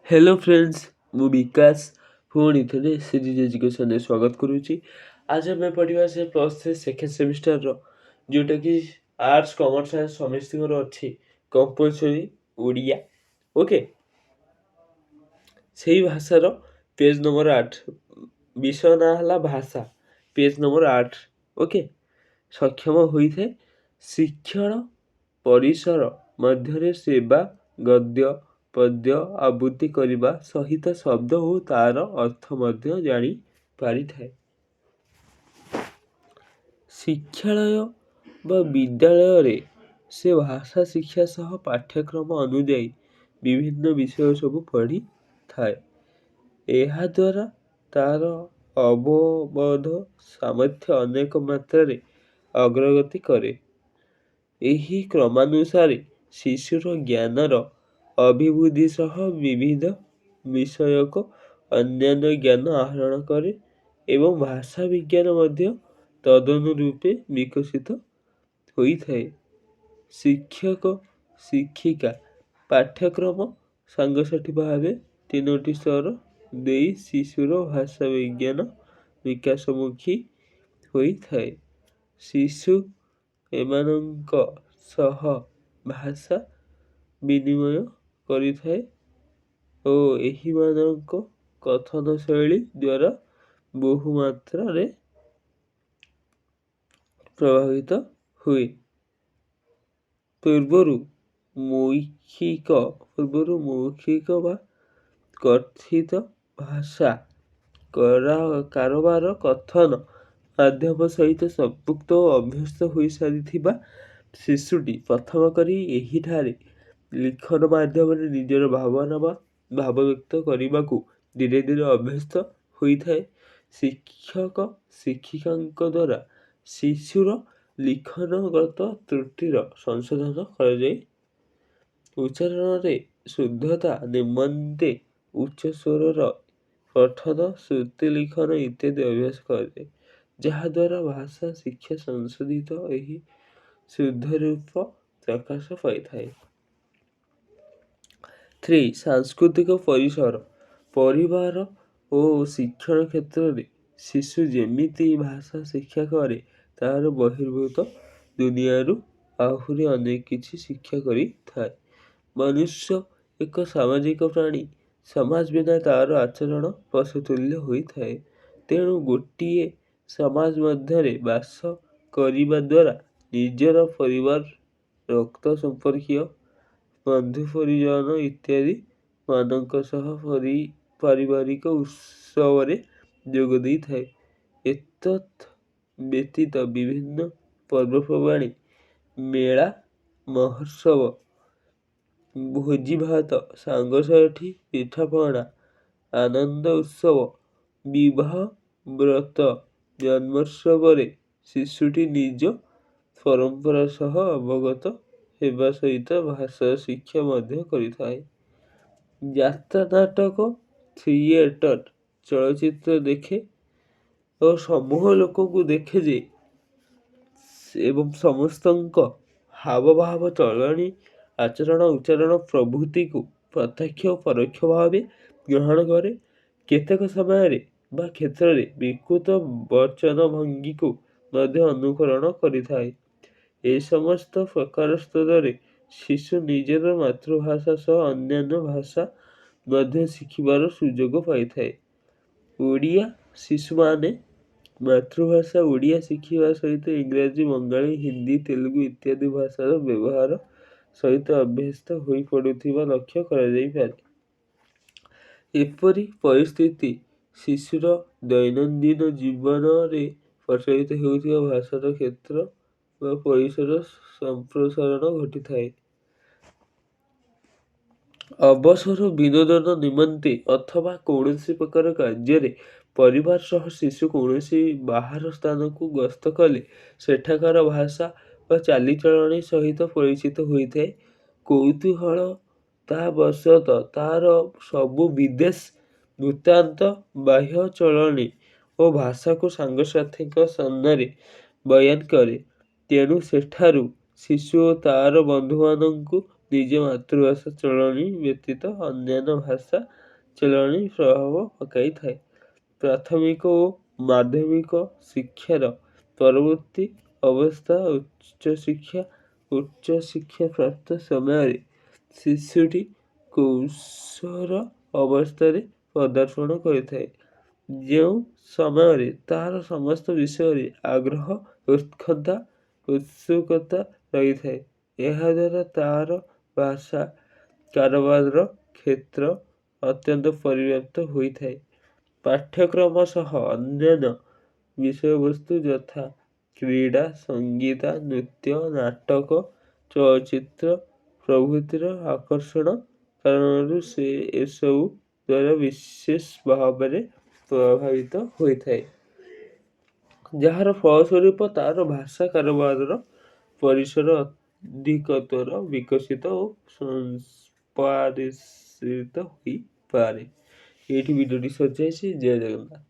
Hello friends, ମୁଁ ବିକାଶ ପୁଣି ଥରେ ସିରିଜ୍ ଏଜୁକେସନରେ ସ୍ୱାଗତ କରୁଛି। ଆଜି ଆମେ ପଢ଼ିବା ସେ +3 ସେକେଣ୍ଡ ସେମିଷ୍ଟାରର ଯେଉଁଟାକି ଆର୍ଟ୍ସ କମର୍ସ ସାଇନ୍ସ ସମସ୍ତଙ୍କର ଅଛି କମ୍ପଲସରି ଓଡ଼ିଆ। ଓକେ, ସେଇ ଭାଷାର ପେଜ୍ ନମ୍ବର 8, ବିଷୟ ନାଁ ହେଲା ଭାଷା, ପେଜ୍ ନମ୍ବର 8। ଓକେ, ସକ୍ଷମ ହୋଇଥାଏ ଶିକ୍ଷଣ ପରିସର ମଧ୍ୟରେ ସେବା ଗଦ୍ୟ ପଦ୍ୟ ଆବୃତ୍ତି କରିବା ସହିତ ଶବ୍ଦ ଓ ତା'ର ଅର୍ଥ ମଧ୍ୟ ଜାଣିପାରିଥାଏ। ଶିକ୍ଷାଳୟ ବା ବିଦ୍ୟାଳୟରେ ସେ ଭାଷା ଶିକ୍ଷା ସହ ପାଠ୍ୟକ୍ରମ ଅନୁଯାୟୀ ବିଭିନ୍ନ ବିଷୟ ସବୁ ପଢ଼ିଥାଏ। ଏହାଦ୍ୱାରା ତା'ର ଅବବୋଧ ସାମର୍ଥ୍ୟ ଅନେକ ମାତ୍ରାରେ ଅଗ୍ରଗତି କରେ। ଏହି କ୍ରମାନୁସାରେ ଶିଶୁର ଜ୍ଞାନର ଅଭିବୃଦ୍ଧି ସହ ବିବିଧ ବିଷୟକ ଅନ୍ୟାନ୍ୟ ଜ୍ଞାନ ଆହରଣ କରେ ଏବଂ ଭାଷା ବିଜ୍ଞାନ ମଧ୍ୟ ତଦନୁରୂପେ ବିକଶିତ ହୋଇଥାଏ। ଶିକ୍ଷକ ଶିକ୍ଷିକା ପାଠ୍ୟକ୍ରମ ସାଙ୍ଗସାଥୀ ଭାବେ 3ଟି ସ୍ତର ଦେଇ ଶିଶୁର ଭାଷା ବିଜ୍ଞାନ ବିକାଶମୁଖୀ ହୋଇଥାଏ। ଶିଶୁ ଏମାନଙ୍କ ସହ ଭାଷା ବିନିମୟ କରିଥାଏ ଓ ଏହିମାନଙ୍କ କଥନ ଶୈଳୀ ଦ୍ୱାରା ବହୁ ମାତ୍ରାରେ ପ୍ରଭାବିତ ହୁଏ। ପୂର୍ବରୁ ମୌଖିକ ବା କଥିତ ଭାଷା କାରବାର କଥନ ମାଧ୍ୟମ ସହିତ ସଂପୃକ୍ତ ଓ ଅଭ୍ୟସ୍ତ ହୋଇସାରିଥିବା ଶିଶୁଟି ପ୍ରଥମ କରି ଏହିଠାରେ ଲିଖନ ମାଧ୍ୟମରେ ନିଜର ଭାବନା ବା ଭାବ ବ୍ୟକ୍ତ କରିବାକୁ ଧୀରେ ଧୀରେ ଅଭ୍ୟସ୍ତ ହୋଇଥାଏ। ଶିକ୍ଷକ ଶିକ୍ଷିକାଙ୍କ ଦ୍ୱାରା ଶିଶୁର ଲିଖନଗତ ତ୍ରୁଟିର ସଂଶୋଧନ କରାଯାଇ ଉଚ୍ଚାରଣରେ ଶୁଦ୍ଧତା ନିମନ୍ତେ ଉଚ୍ଚ ସ୍ୱରର ପଠନ ଶ୍ରୁତି ଲିଖନ ଇତ୍ୟାଦି ଅଭ୍ୟାସ କରାଯାଏ, ଯାହାଦ୍ୱାରା ଭାଷା ଶିକ୍ଷା ସଂଶୋଧିତ ଏହି ଶୁଦ୍ଧ ରୂପ ପ୍ରକାଶ ପାଇଥାଏ। 3. ସାଂସ୍କୃତିକ ପରିସର ପରିବାର ଓ ଶିକ୍ଷଣ କ୍ଷେତ୍ରରେ ଶିଶୁ ଯେମିତି ଭାଷା ଶିକ୍ଷା କରେ, ତାହାର ବହିର୍ଭୂତ ଦୁନିଆରୁ ଆହୁରି ଅନେକ କିଛି ଶିକ୍ଷା କରିଥାଏ। ମନୁଷ୍ୟ ଏକ ସାମାଜିକ ପ୍ରାଣୀ। ସମାଜ ବିନା ତା'ର ଆଚରଣ ପଶୁତୁଲ୍ୟ ହୋଇଥାଏ। ତେଣୁ ଗୋଟିଏ ସମାଜ ମଧ୍ୟରେ ବାସ କରିବା ଦ୍ୱାରା ନିଜର ପରିବାର, ରକ୍ତ ସମ୍ପର୍କୀୟ, ବନ୍ଧୁ ପରିଜନ ଇତ୍ୟାଦି ମାନଙ୍କ ସହ ପାରିବାରିକ ଉତ୍ସବରେ ଯୋଗ ଦେଇଥାଏ। ଏତତ୍ ବ୍ୟତୀତ ବିଭିନ୍ନ ପର୍ବପର୍ବାଣି, ମେଳା ମହୋତ୍ସବ, ଭୋଜିଭାତ, ସାଙ୍ଗସାଥୀ, ପିଠାପଣା, ଆନନ୍ଦ ଉତ୍ସବ, ବିବାହ ବ୍ରତ, ଜନ୍ମୋତ୍ସବରେ ଶିଶୁଟି ନିଜ ପରମ୍ପରା ସହ ଅବଗତ ହେବା ସହିତ ଭାଷା ଶିକ୍ଷା ମଧ୍ୟ କରିଥାଏ। ଯାତ୍ରା, ନାଟକ, ଥିଏଟର, ଚଳଚ୍ଚିତ୍ର ଦେଖେ ଓ ସମୂହ ଲୋକଙ୍କୁ ଦେଖେ ଯେ ଏବଂ ସମସ୍ତଙ୍କ ହାବଭାବ, ଚଳଣି, ଆଚରଣ, ଉଚ୍ଚାରଣ ପ୍ରଭୃତିକୁ ପ୍ରତ୍ୟକ୍ଷ ଓ ପରୋକ୍ଷ ଭାବେ ଗ୍ରହଣ କରେ। କେତେକ ସମୟରେ ବା କ୍ଷେତ୍ରରେ ବିକୃତ ବଚନ ଭଙ୍ଗୀକୁ ମଧ୍ୟ ଅନୁକରଣ କରିଥାଏ। ଏ ସମସ୍ତ ପ୍ରକାର ସ୍ତରରେ ଶିଶୁ ନିଜର ମାତୃଭାଷା ସହ ଅନ୍ୟାନ୍ୟ ଭାଷା ମଧ୍ୟ ଶିଖିବାର ସୁଯୋଗ ପାଇଥାଏ। ଓଡ଼ିଆ ଶିଶୁମାନେ ମାତୃଭାଷା ଓଡ଼ିଆ ଶିଖିବା ସହିତ ଇଂରାଜୀ, ବଙ୍ଗାଳୀ, ହିନ୍ଦୀ, ତେଲୁଗୁ ଇତ୍ୟାଦି ଭାଷାର ବ୍ୟବହାର ସହିତ ଅଭ୍ୟସ୍ତ ହୋଇପଡ଼ୁଥିବା ଲକ୍ଷ୍ୟ କରାଯାଇପାରେ। ଏପରି ପରିସ୍ଥିତି ଶିଶୁର ଦୈନନ୍ଦିନ ଜୀବନରେ ପ୍ରଚଳିତ ହେଉଥିବା ଭାଷାର କ୍ଷେତ୍ର ବା ପରିସର ସମ୍ପ୍ରସାରଣ ଘଟିଥାଏ। ଅବସର ବିନୋଦନ ନିମନ୍ତେ ଅଥବା କୌଣସି ପ୍ରକାର କାର୍ଯ୍ୟରେ ପରିବାର ସହ ଶିଶୁ କୌଣସି ବାହାର ସ୍ଥାନକୁ ଗସ୍ତ କଲେ ସେଠାକାର ଭାଷା ବା ଚାଲିଚଳଣି ସହିତ ପରିଚିତ ହୋଇଥାଏ। କୌତୂହଳତାବଶତଃ ତା'ର ସବୁ ବିଦେଶ ବୃତ୍ତାନ୍ତ, ବାହ୍ୟ ଚଳଣି ଓ ଭାଷାକୁ ସାଙ୍ଗସାଥୀଙ୍କ ସାମ୍ନାରେ ବୟାନ କରେ। ତେଣୁ ସେଠାରୁ ଶିଶୁ ଓ ତା'ର ବନ୍ଧୁମାନଙ୍କୁ ନିଜ ମାତୃଭାଷା ଚଳଣି ବ୍ୟତୀତ ଅନ୍ୟାନ୍ୟ ଭାଷା ଚଳଣି ପ୍ରଭାବ ପକାଇଥାଏ। ପ୍ରାଥମିକ ଓ ମାଧ୍ୟମିକ ଶିକ୍ଷାର ପରବର୍ତ୍ତୀ ଅବସ୍ଥା ଉଚ୍ଚଶିକ୍ଷା ପ୍ରାପ୍ତ ସମୟରେ ଶିଶୁଟି କୌଶଳ ଅବସ୍ଥାରେ ପଦାର୍ପଣ କରିଥାଏ, ଯେଉଁ ସମୟରେ ତାହାର ସମସ୍ତ ବିଷୟରେ ଆଗ୍ରହ, ଉତ୍ସୁକତା ରହିଥାଏ। ଏହାଦ୍ୱାରା ତାହାର ଭାଷା କାରବାରର କ୍ଷେତ୍ର ଅତ୍ୟନ୍ତ ପରିବ୍ୟାପ୍ତ ହୋଇଥାଏ। ପାଠ୍ୟକ୍ରମ ସହ ଅନ୍ୟାନ୍ୟ ବିଷୟବସ୍ତୁ ଯଥା କ୍ରୀଡ଼ା, ସଙ୍ଗୀତ, ନୃତ୍ୟ, ନାଟକ, ଚଳଚ୍ଚିତ୍ର ପ୍ରଭୃତିର ଆକର୍ଷଣ କାରଣରୁ ସେ ଏସବୁ ଦ୍ୱାରା ବିଶେଷ ଭାବରେ ପ୍ରଭାବିତ ହୋଇଥାଏ, ଯାହାର ଫଳସ୍ୱରୂପ ତାହାର ଭାଷା କାରବାରର ପରିସର ଅଧିକତର ବିକଶିତ ଓ ସଂପ୍ରସାରିତ ହୋଇପାରେ। ଏଇଠି ଭିଡ଼ିଓଟି ସରିଯାଇଛି। ଜୟ ଜଗନ୍ନାଥ।